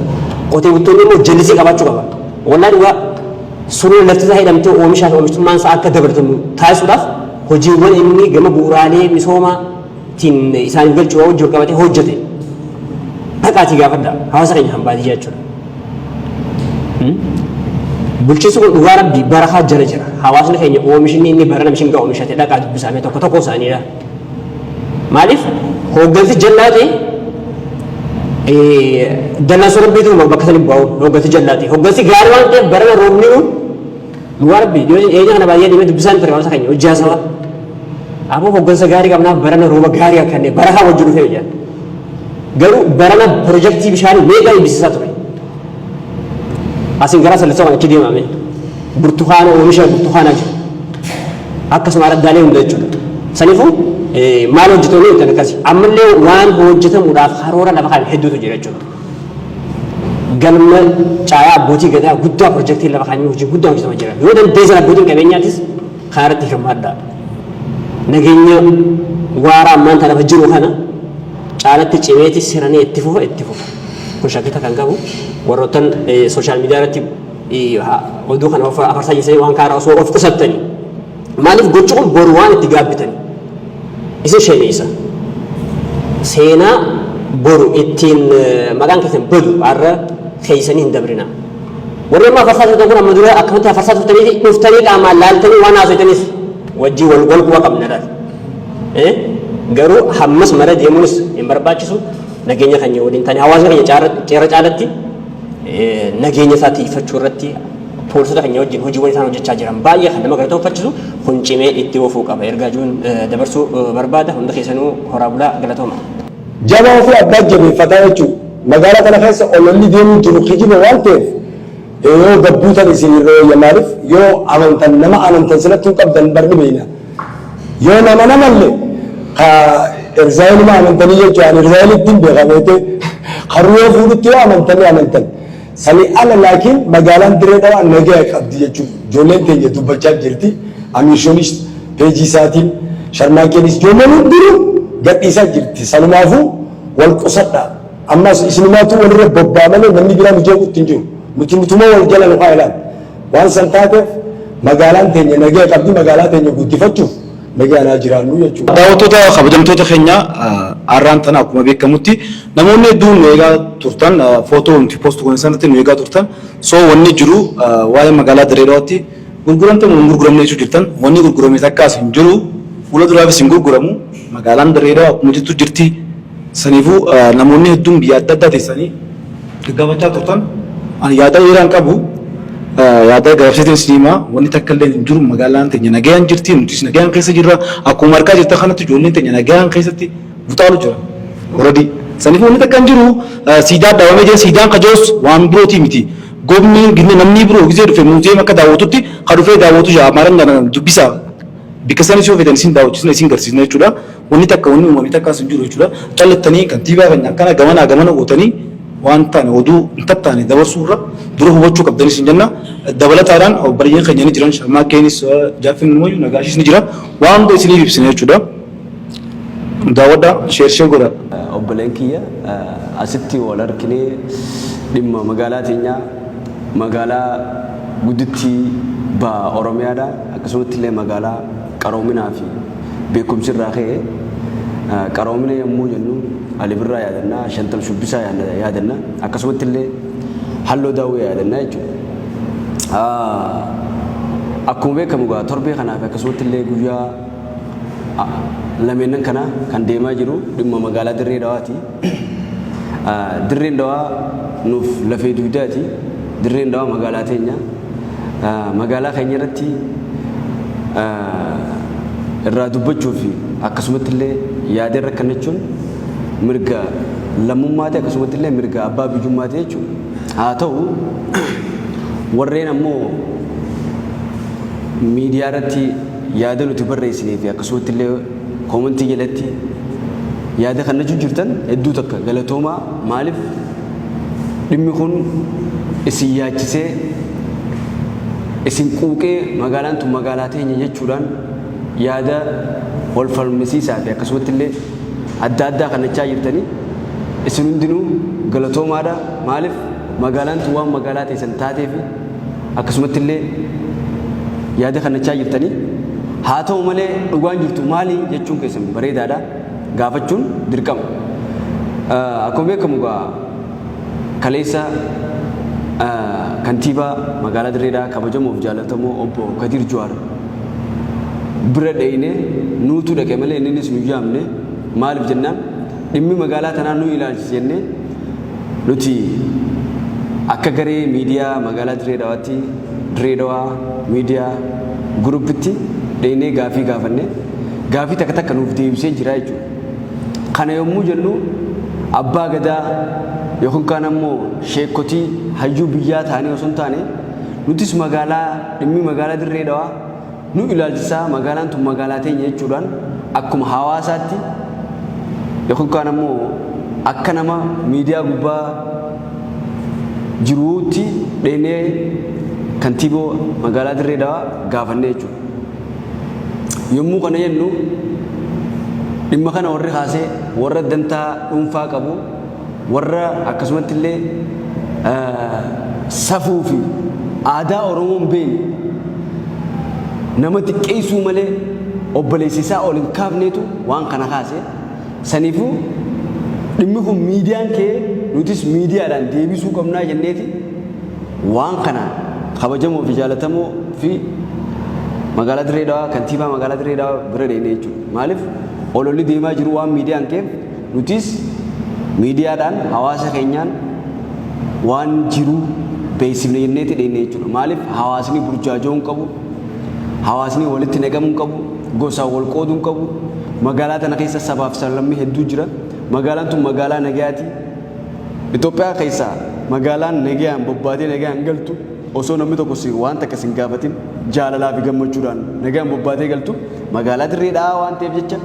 Qotee bultoonni immoo jallisii qabaachuu qaba. Wallahi dhugaa sunuun lafti isaa hidhamtee oomishaa fi oomishtummaan isaa akka dabalatamu taasisuudhaaf hojiiwwan inni gama bu'uuraalee misoomaatiin isaaniif galchuu wajjin qabatee hojjete. Dhaqaatii gaafadha hawaasa keenya kan baadiyyaa jechuudha. Bulchiinsi kun dhugaa rabbii barakaa jala jira. Hawaasni keenya oomishni inni barana mishingaa oomishate dhaqaa dubbisamee tokko isaaniidha. Maaliif hooggansi jallaa ta'e dallaan soora beetu bakka sanii bahu hooggansi jallaa ta'e hooggansi gaarii waan ta'eef barana roobni kun dhugaa rabbii eenyu kana baay'ee deemee dubbisaan ture hawaasa keenya hojii haasawaa. Ammoo hooggansa gaarii qabnaaf barana rooba gaarii akka inni barakaa wajjin dhufee hojjaa. Garuu barana pirojektii bishaanii meeqa eebbisiisaa ture. Asin gara sallisaa waan itti deemame burtukaana oomisha burtukaanaa jiru akkasuma araddaalee hunda jechuudha. Saniifuu maal hojjetoonni yookaan akkasii ammallee waan hojjetamuudhaaf karoora lafa kan hedduutu jira jechuudha. Galma caayaa abbootii gadaa guddaa pirojektii lafa kaanii hojii guddaa hojjetamaa jira. Yoo dandeessan abbootiin qabeenyaatis kan irratti hirmaadha. Nageenya waaraa ammaan tanaaf jiru kana caalatti cimeeti siranii itti fufa. Kun shakkii kan qabu warroottan sooshaal miidiyaa irratti oduu kana afarsaa jiranii waan kaaraa osoo of qusattanii maaliif gochi kun boru waan itti gaabbitanii isin sheeneessa seenaa boru ittiin maqaan keessan badu har'a keessanii hin dabrina. Warri ammaa farsaa turtan kun amma dura akkamitti farsaa turtanii dhuftanii qaamaan laaltanii waan haasoftanis wajjii wal quba qabnadha. Garuu hammas mara deemuunis hin barbaachisu nageenya keenya waliin tani hawaasa keenya ceera caalatti nageenya isaa tiifachuu irratti poolisota keenya wajjin hojiiwwan isaan hojjechaa jiran baay'ee kan nama galatoomfachisu kun cimee itti oofuu qaba. Ergaa juun dabarsuu barbaada hunda keessanuu horaa bulaa galatooma. Jabaa fi abbaa jabeeffataa jechuudha. Magaalaa kana keessa ololli deemuu jiru kijiba waan ta'eef yoo gabbuutan isinirra maaliif yoo amantan nama amantan sanatti hin qabdan barni beena. Yoo nama namallee Irzaayiluma amantanii jechuudha. Irzaayilitti hin beekameete harroo fuudhutti yoo amantan. Sani ala laakiin magaalaan diree dhawaa nagaa qabdi jechuudha. Ijoolleen teenya dubbachaa jirti. Amiishoonis peejii isaatiin sharmaakeenis ijoolleen hundinuu gadhiisaa jirti. Sanumaafuu wal qusadha. Ammas isinumaatu walirra bobbaa malee namni biraan jeequutti hin jiru. Nutummoo wal jala nu faayilaan. Waan san taateef magaalaan teenya nagaa qabdi. Magaalaa teenya guddifachuuf nagaa jiraannu jechuudha. Daawwattoota kabajamtoota keenya har'aan tana akkuma beekamutti namoonni hedduun nu eegaa turtan footoo nuti poost goone sanatti nu eegaa turtan soo wanni jiru waa'ee magaalaa Dirree Dhawaatti gurguramte mun gurguramne jechuu jirtan wanni gurgurame takkaas hin jiru fuula duraafis hin gurguramu magaalaan Dirree Dhawaa akkuma jettu jirti saniifuu namoonni hedduun biyya adda addaa teessanii gaggabachaa turtan ani yaada dheeraan qabu yaada gaafsatiin sinimaa wanni takka illee hin jiru magaalaan teenya nagaan jirti nutis nagaan keessa jirra akkuma argaa jirtan kanatti ijoolleen teenya nagaan keessatti butaalu jira already saniifuu wanni takka hin jiru siidaa dhaawamee jira siidaan kajoos waan birooti miti gobni namni biroo gisee dhufe muuziyeem akka daawwatutti ka dhufee daawwatu jaa maalaan dubbisa bikka sanis yoo fedhan isin daawwachiisna isin garsiisna jechuudha wanni takka wanni uumamee takkaas hin jiru jechuudha callattanii kantiibaa keenya akkana gamana ootanii waan taane oduu hin tattaane dabarsuurra dura hubachuu qabdanis hin jenna dabalataadhaan obboleeyyan keenya ni jiran sharmaakeenis jaaffin numayyuu nagaashis ni jira waan hunda isinii ibsina jechuudha daawwadhaa sheershee godha. Obboleen kiyya asitti wal arginee dhimma magaalaa teenyaa magaalaa guddittii baha Oromiyaadha akkasumatti illee magaalaa qaroominaa fi beekumsi irraa ka'e qaroomina yommuu jennu Ali Birraa yaadanna Shantam Shubbisaa yaadanna akkasumatti illee Halloo Daawwee yaadanna jechuudha. Akkuma beekamu gaa torbee kanaaf akkasumatti illee guyyaa lameennan kana kan deemaa jiru dhimma magaalaa Dirree Dhawaati. Dirreen Dhawaa nuuf lafee dugdaati. Dirreen Dhawaa magaalaa teenya magaalaa keenya irratti irraa dubbachuu fi akkasumatti illee yaada irra kennachuun mirga lammummaati akkasumatti illee mirga abbaa biyyummaati jechuudha. Haa ta'u warreen ammoo miidiyaa irratti yaada nuti barreessinee fi akkasumatti illee koomentii jalatti yaada kennachuu jirtan hedduu takka galatoomaa maaliif dhimmi kun isin yaachisee isin quuqee magaalaan tun magaalaa teenya jechuudhaan yaada wal falmisiisaa fi akkasumatti illee adda addaa kennachaa jirtanii isin hundinuu galatoomaadha maaliif magaalaan tun waan magaalaa teessan taatee fi akkasumatti illee yaada kennachaa jirtanii haa ta'u malee dhugaan jirtu maali jechuun keessan bareedaadha gaafachuun dirqama. Akkuma beekamu gaa kaleessa kantiibaa magaalaa Dirree Dhawaa kabajamoof jaallatamoo obbo Kadir Juwaar bira dhayne nuutu dhaqe malee innis nu yaamne maaliif jennaan dhimmi magaalaa tanaa nu ilaalchise jennee nuti akka garee miidiyaa magaalaa Dirree Dhawaatti Dirree Dhawaa miidiyaa gurupitti dhayne gaafii gaafanne gaafii takka takka nuuf deebisee jira jechuudha. Kana yommuu jennu abbaa gadaa yookaan kaan ammoo sheekotii hayyuu biyyaa ta'anii osoo hin taane nutis magaalaa dhimmi magaalaa Dirree Dhawaa nu ilaalchisaa magaalaan tun magaalaa teenya jechuudhaan akkuma hawaasaatti yookaan kaan ammoo akka nama miidiyaa gubbaa jiruutti dheenee kantiiboo magaalaa Dirree Dhawaa gaafannee jechuudha. Yommuu kana jennu dhimma kana warri kaasee warra dantaa dhuunfaa qabu warra akkasumatti illee safuu fi aadaa Oromoon beekne nama xiqqeessuu malee obboleessisaa ol hin kaafneetu waan kana kaase saniifuu dhimmi kun miidiyaan kee nutis miidiyaadhaan deebisuu qabnaa jenneeti waan kana kabajamoo fi jaallatamoo fi magaalaa Dirree Dhawaa kantiibaa magaalaa Dirree Dhawaa bira deemnee jechuudha. Maaliif ololli deemaa jiru waan miidiyaan keef nutis miidiyaadhaan hawaasa keenyaan waan jiru beeksifne jenneeti deemnee jechuudha. Maaliif hawaasni burjaajoo hin qabu, hawaasni walitti naqamuu hin qabu, gosaan wal qooduu hin qabu. Magaalaa tana keessa sabaaf sablammii hedduu jira. Magaalaan tun magaalaa nagayaati. Itoophiyaa keessa magaalaan nagayaan bobbaatee nagayaan galtu osoo namni tokko waan takka sin gaafatin jaalalaa fi gammachuudhaan nagayaan bobbaatee galtu magaalaa Dirree Dhawaa waan ta'eef jecha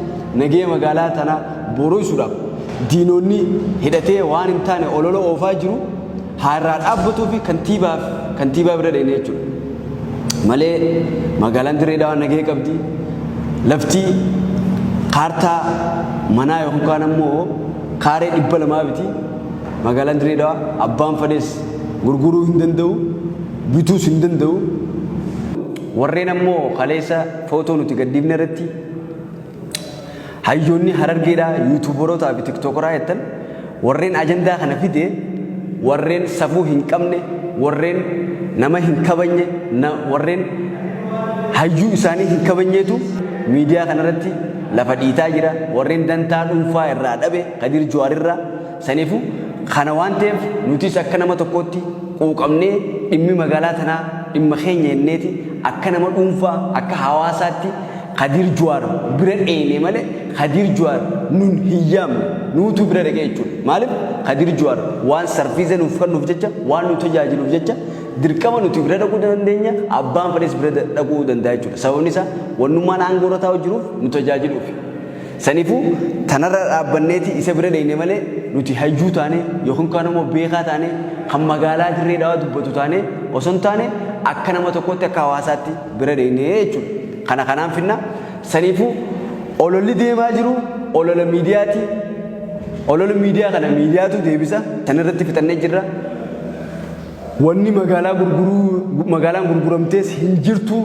nagaya magaalaa tana boorisuudhaaf diinonni hidhatee waan hin taane olola oofaa jiru har'aa dhaabbatuu fi kantiibaa bira deemnee jechuudha. Malee magaalaan Dirree Dhawaa nagaya qabdi. Lafti kaartaa manaa yookaan ammoo kaaree 200 biti. Magaalaan Dirree Dhawaa abbaan fedhes gurguruu hin danda'u, bituus hin danda'u. Warreen ammoo kaleessa footoo nuti gaddiifne irratti hayyoonni Harargeedhaa yuutuubarootaa fi tiktookeraa jettan warreen ajandaa kana fide warreen safuu hin qabne warreen nama hin kabajne warreen hayyuu isaanii hin kabajneetu miidiyaa kanarratti lafa dhiitaa jira. Warreen dantaa dhuunfaa irraa dhabe Kadir Jawaar irraa saniifuu kana waan ta'eef nutis akka nama tokkootti quuqamnee dhimmi magaalaa tanaa dhimma keenya jenneeti akka nama dhuunfaa akka hawaasaatti Kadir Jawaar bira dheenee malee Kadir Jawaar nun hiyyaamne nuutu bira dhaqee jechuudha. Maaliif Kadir Jawaar waan sarfiisa nuuf kennuuf jecha waan nu tajaajiluuf jecha dirqama nuti bira dhaquu dandeenya abbaan fedhes bira dhaquu danda'a jechuudha. Sababni isaa wannummaan aangoo irra taa'u jiruuf nu tajaajiluuf. Saniifuu tanarra dhaabbanneeti isa bira dheenee malee nuti hayyuu taane yookaan immoo beekaa taane kan magaalaa Dirree Dhawaa dubbatu taane osoo hin taane akka nama tokkotti akka hawaasaatti bira dheenee jechuudha. Kana kanaan finna saniifuu ololli deemaa jiru olola miidiyaati. Olola miidiyaa kana miidiyaatu deebisa tanirratti fixannee jirra. Wanni magaalaan gurguramtees hin jirtu.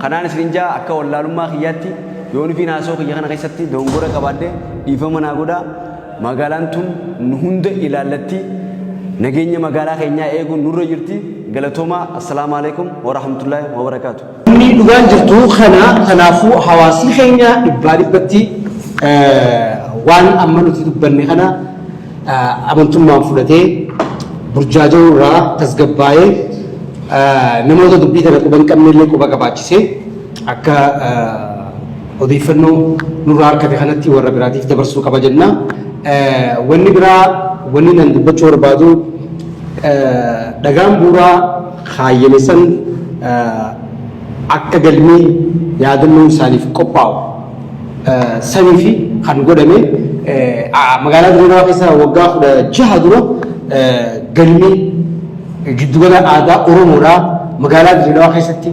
Kanaan isin jaa akka wallaalummaa kiyyaatti yoon fi naasoo kiyya kana keessatti dongora qabaadde dhiifama naa godhaa. Magaalaan tun nu hunda ilaallatti. Nageenya magaalaa keenyaa eeguun nurra jirti. Galatoomaa. Assalaamu alaikum wa rahmatullahi wa barakaatu. Inni dhugaan jirtu kanaafuu hawaasni keenya dhibbaa dhibbatti waan amma nuti dubbanne kana amantummaan fudhatee burjaajoo irraa tasgabbaa'ee namoota dubbii kana quba hin qabne illee quba qabaachisee akka odeeffannoo nurraa argate kanatti warra biraatiif dabarsuu qaba jenna. Wanni biraa wanni nan dubbachuu barbaadu dhagaan bu'uuraa kaayyame san akka galmee yaadannoo isaaniif qophaa'u sanii fi kan godhame magaalaa Dirree Dhawaa keessa waggaa 16 dura galmee giddugala aadaa Oromoodhaa magaalaa Dirree Dhawaa keessatti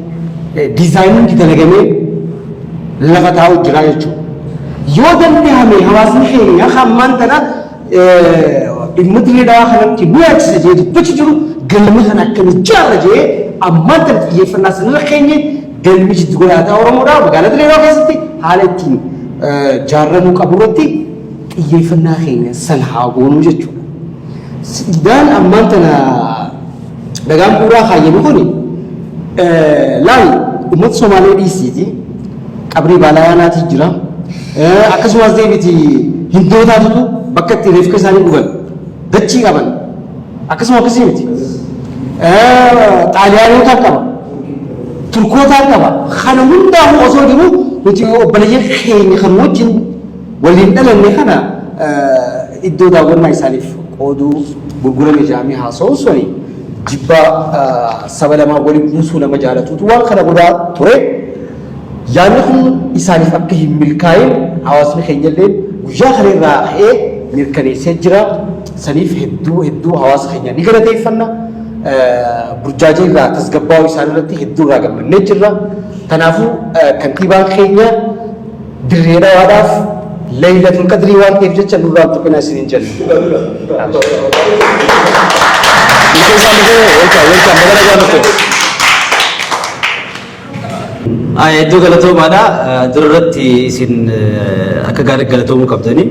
diizaayiniin dalagamee lafa taa'u jira jechuudha. Yoo danda'ame hawaasni keenya hammaan tana dhimma Dirree Dhawaa kanatti nu eegsisa jedhee dubbachi jiru galmee kana akkamitti ijaarra jedhee ammaan tana xiyyeeffannaa sanarra keenye galmi giddugala aadaa Oromoodhaa magaalaa Dirree Dhawaa keessatti haala ittiin ijaarramuu qabu irratti xiyyeeffannaa keenya san haa goonuu jechuudha. Sidaan ammaan tana dhagaan bu'uuraa kaayyame kuni laal uummata Somaalee dhiisiiti qabrii baalayaanaati jira. Akkasumas deebiti hindootaatu bakka itti reefka isaanii guban dachii qaban akkasuma akkasii miti. Xaaliyaanotaa qaba. Turkootaa qaba. Kana hundaa'u osoo jiru nuti obboleeyyan keenya kan wajjin waliin dhalanne kana iddoo daawwannaa isaaniif qooduu gurgurame jaamii haasa'uu suni jibbaa saba lamaa waliin buusuu nama jaalatuutu waan kana godhaa ture. Yaadni kun isaaniif akka hin milkaa'in hawaasni keenya illee guyyaa kana irraa ka'ee mirkaneessee jira. Saniif hedduu hawaasa keenya ni galateeffanna. Burjaajee irraa tasgabbaa'uu isaanii irratti hedduu irraa gammannee jirra. Kanaafuu kantiibaan keenya Dirree Dhawaadhaaf Laylatul Qadrii waan ta'eef jecha nurraa tuqina isiniin jenna. Iddoo galatoomaadha. Duratti isin akka gaarii galatoomuu qabdanii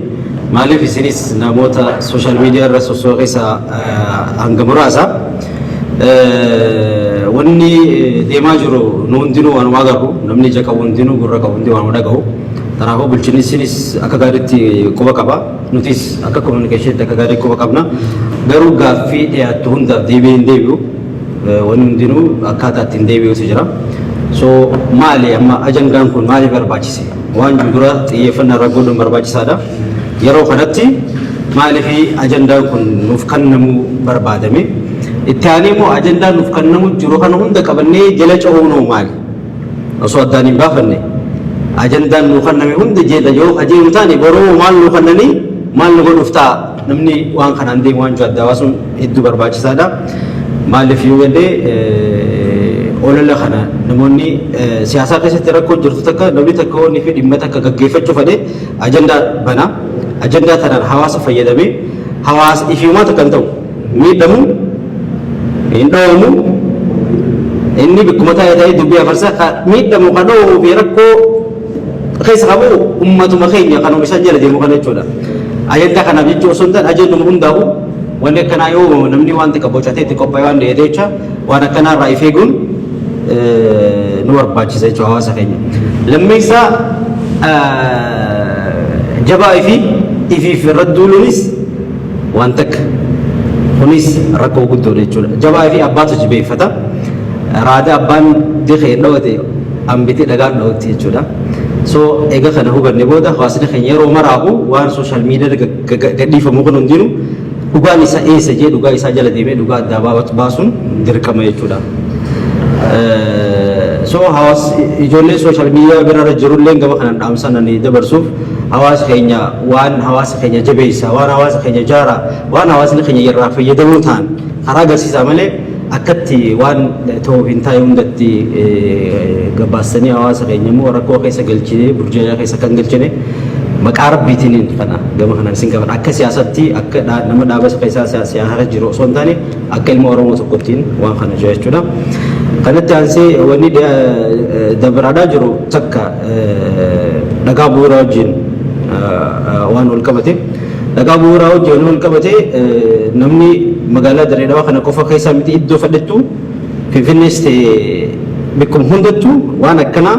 maaliif isinis namoota sooshaal miidiyaa irra sossoo keessa hanga muraasa wanni deemaa jiru nu hundinuu waanuma agarru namni ija qabu hundinuu gurra qabu hundi waanuma dhaga'u. Kanaafuu bulchiinsi isinis akka gaariitti quba qaba nutis akka kominikeeshiniitti akka gaarii quba qabna garuu gaaffii dhiyaattu hundaaf deebi'ee hin deebi'u wanni hundinuu akkaataa ittiin deebi'utu jira. So maali amma ajandaan kun maaliif barbaachise waan dura xiyyeeffannaa irra godhuun barbaachisaadha. Yeroo kanatti maaliif ajandaan kun nuuf kennamuu barbaadame itti aanee immoo ajandaan nuuf kennamu jiru kana hunda qabannee jala ce'uunoo maali osoo addaan hin baafanne ajandaan nuuf kenname hunda jala yoo ajeemu taane boroo maal nuuf kennanii maal nu godhuuf ta'a namni waan kanaan deemu waan jiru adda baasuun hedduu barbaachisaadha. Maaliif yoo jedhee olola kana namoonni siyaasaa keessatti rakkoo jirtu takka namni takka wanni fi dhimma takka gaggeeffachuu fedhe ajandaa bana ajandaa tanaan hawaasa fayyadamee hawaasa ifiumaa takka hin ta'u miidhamu hin dhoomu inni bikkuma taa'ee dubbii afarsaa miidhamu kan dhoomu fi rakkoo keessa qabu ummatuma keenya kan oomishan jala deemu kana jechuudha. Ajandaa kanaaf jechuun osoo hin taane ajanduma hundaa'u wanni akkanaa yoo namni waan xiqqaa bocatee itti qophaa'e waan dhiyeessee jecha waan akkanaa irraa of eeguun nu barbaachisa jechuudha hawaasa keenya. Lammeessaa jabaa ifiif irratti duuluunis waan takka kunis rakkoo guddoodha jechuudha. Jabaa fi abbaatu jibeeffata. Raada abbaan diqee dhawate hambitee dhagaan dhawatti jechuudha. So egaa kana hubanne booda hawaasni keenya yeroo maraabu waan sooshaal miidiyaa gadhiifamu kun hundinuu dhugaan isaa eessa jee dhugaa isaa jala deemee dhugaa addaa baasuun dirqama jechuudha. So hawaas ijoollee sooshaal miidiyaa bira jirullee gama kanaan dhaamsan dabarsuuf hawaasa keenya waan hawaasa keenya jabeessa waan hawaasa keenya jaara waan hawaasni keenya irraa fayyadamuu ta'an karaa agarsiisaa malee akkatti waan ta'uuf hin taane hundatti gabaasanii hawaasa keenya immoo rakkoo keessa galchine burjaa keessa kan galchine maqaa rabbiitiin kana gama kanaan isin qaban akka siyaasatti akka nama dhaabasa keessaa siyaasa jiru osoo hin taane akka ilma Oromoo tokkottiin waan kana jechuudha. Kanatti aansee wanni dabaraadhaa jiru takka dhagaa bu'uuraa wajjin waan wal qabate dhagaa bu'uuraa wajjin wal qabate namni magaalaa Dirreedawaa kana qofa keessaa miti iddoo fadhattu Finfinnees ta'ee bikkuma hundattuu waan akkanaa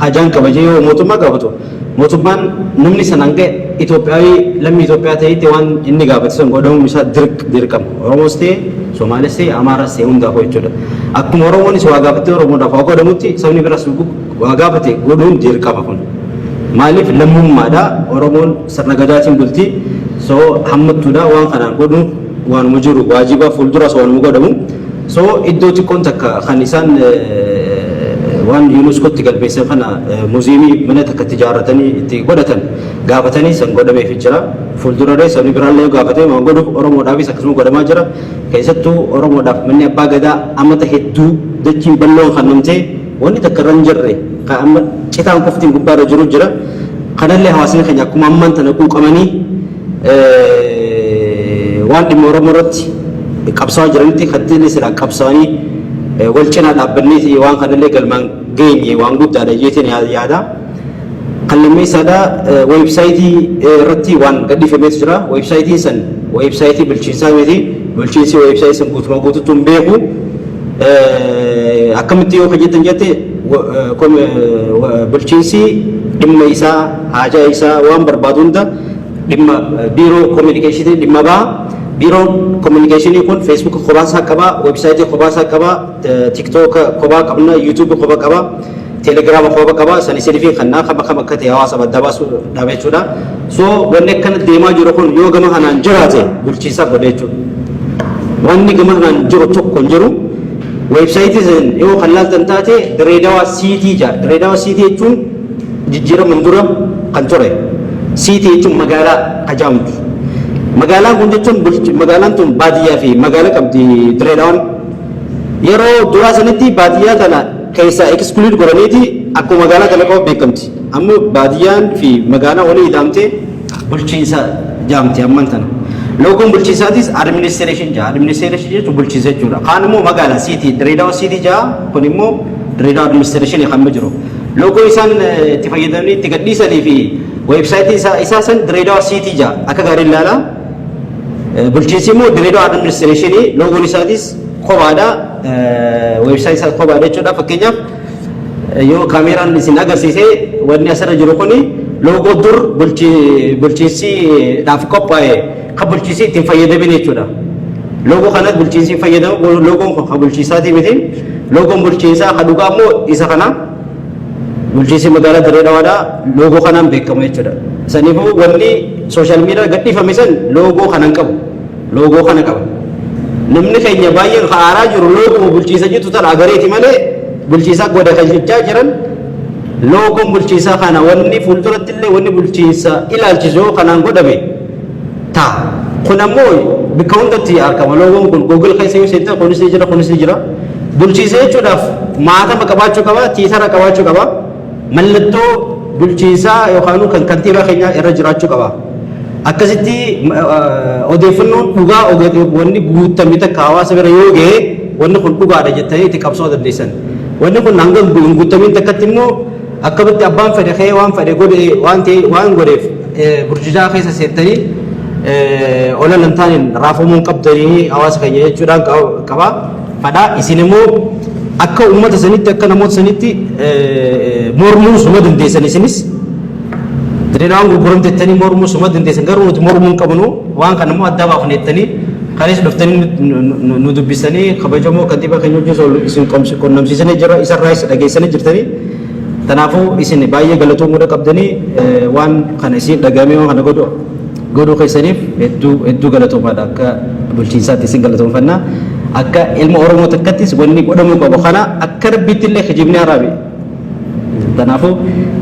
hajaan kabajee yoo mootummaa gaafatu mootummaan namni sanaan ga'e Itoophiyaawii lammii Itoophiyaa ta'etti waan inni gaafate san godhamuun isaa dirqama Oromoos ta'e Somaalees ta'e Amaaraas ta'e hundaaf jechuudha. Akkuma Oromoonis waa gaafatee Oromoodhaaf waa godhamutti sabni biraas waa gaafate godhuun dirqama kun. Maaliif lammummaadha Oromoon sirna gadaatiin bulti so hammattuudha waan kanaan godhuun waanuma jiru waajiba fuulduras waanuma godhamu so iddoo xiqqoon takka kan isaan waan yuuneskotti galmeessan kana muuziyeemii mana takka ijaarratanii itti godhatan gaafatanii san godhameef jira fuulduraree sabni biraallee gaafatee waan godhuuf Oromoodhaafis akkasuma godhamaa jira keessattuu Oromoodhaaf manni abbaa gadaa ammata hedduu dachiin bal'oon kan namtee wanni takka irra hin jirre kan amma citaan qoftiin gubbaarra jiru jira kanallee hawaasni keenya akkuma ammaan tana quuqamanii waan dhimma Oromoo irratti qabsaa'aa jiranitti kattiilee sirraa qabsaa'anii wal cinaa dhaabbannee waan kanallee galmaan geenye waan guddaadha jeetiin yaada. Kan lammeessaadha weebsaayitii irratti waan gadhiifameetu jira. Weebsaayitiin san weebsaayitii bulchiinsaa miti. Bulchiinsi weebsaayitii san guutumaa guutuutti hin beeku. Akkamitti yoo hojjetan jette bulchiinsi dhimma isaa haajaa isaa waan barbaadu hunda dhimma biiroo kominikeeshinii dhimma ba'a. Biiroon kominikeeshinii kun Facebook kophaa qaba, weebsaayitii kophaa qaba, TikTok kophaa qabna, YouTube kophaa qaba, Telegram kophaa qaba, sanisii fi kannaa kama akka ta'e hawaasa badda baasu dhaaba jechuudha. So wanni akkana deemaa jiru kun yoo gama kanaan jiraate bulchiinsaaf godha jechuudha. Wanni gama kanaan jiru tokko hin jiru. Weebsaayitii san yoo kan laaltan taate Dirreedawaa City jira. Dirreedawaa City jechuun jijjiirama dura kan ture. City jechuun magaalaa ajaa'amtu. Magaalaan kun jechuun magaalaan tun baadiyyaa fi magaalaa qabdi Dirreedawaan yeroo duraa sanitti baadiyyaa kana keessaa exclude godhaniiti akkuma magaalaa kana qofa beekamti. Amma baadiyyaan fi magaalaan walii hidhamtee bulchiinsa jaamti amman tana. Loogoon bulchiinsaatis administration jaa. Administration jechuun bulchiinsa jechuudha. Kaan immoo magaalaa City Dirreedawaa City jaa kun immoo Dirreedawaa administration kan jiru. Loogoo isaan itti fayyadamanii itti gadhiisanii fi website isa san Diredawa City ja akka gaariin laala bulchiinsi immoo Diredawa administration logoon isaatis kophaadha website isaa kophaadha jechuudha fakkeenyaaf yoo kaameraan isin agarsiisee wanni asirra jiru kuni logo dur bulchiinsi dhaaf qophaa'e kan bulchiinsi ittiin fayyadaman jechuudha logo kana bulchiinsi fayyadamu logoon kan bulchiinsaati miti logoon bulchiinsaa kan dhugaa immoo isa kana bulchiinsi magaalaa Diredawaadha logo kanaan beekamu jechuudha saniifuu wanni social media gadhiifame san logo kanan qabu logo kana qaba namni keenya baay'een haaraa jiru logo bulchiinsa jitu tan agareeti malee bulchiinsa godha kan jechaa jiran logoon bulchiinsa kana wanni fuulduratti illee wanni bulchiinsa ilaalchisu kanaan godhame taa kun ammoo bikka hundatti argama logoon kun Google keessa yoo seetan kunis ni jira bulchiinsa jechuudhaaf maatama qabaachuu qaba tiitara qabaachuu qaba mallattoo bulchiinsaa yookaan kan kantiibaa keenya irra jiraachuu qaba akkasitti odeeffannoon dhugaa wanni guutamee takka hawaasa bira yoo ga'e wanni kun dhugaadha jettanii itti qabsoo dandeessan wanni kun hanga guutameen takkatti immoo akkamitti abbaan fedhe kee waan fedhe godhe waan godheef burjijaa keessa seentanii ola lantaaniin raafamuun qabdanii hawaasa keenya jechuudhaan qaba fadhaa isin immoo akka ummata sanitti akka namoota sanitti mormuu suma dandeessan isinis Diredawaan gurguramteettanii mormuu suma dandeessan garuu nuti mormuu hin qabnu waan kana immoo adda baafneettanii kanis dhuftanii nu dubbisanii kabajamoo kantiibaa keenya wajjin isin qunnamsiisanii jira isarraa isa dhageessanii jirtanii kanaafuu isin baay'ee galatoomuu qabdanii waan kana isin dhagaamee waan kana godhuu keessaniif hedduu galatoomaadha akka bulchiinsaatti isin galatoomfannaa akka ilma Oromoo takkattis wanni godhamuu qabu kana akka rabbiitti illee hijibni haraame kanaafuu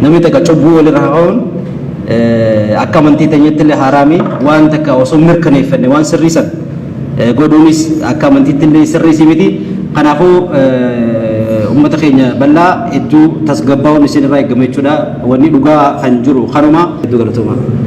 namni takka cubbuu walirra haa'uun akka amantii teenyatti illee haraame waan takka osoo mirkaneeffanne waan sirriisan godhuunis akka amantiitti illee sirriisi miti kanaafuu ummata keenya bal'aa hedduu tasgabbaa'uun isin irraa eegama jechuudha wanni dhugaa kan jiru kanuma hedduu galatoomaa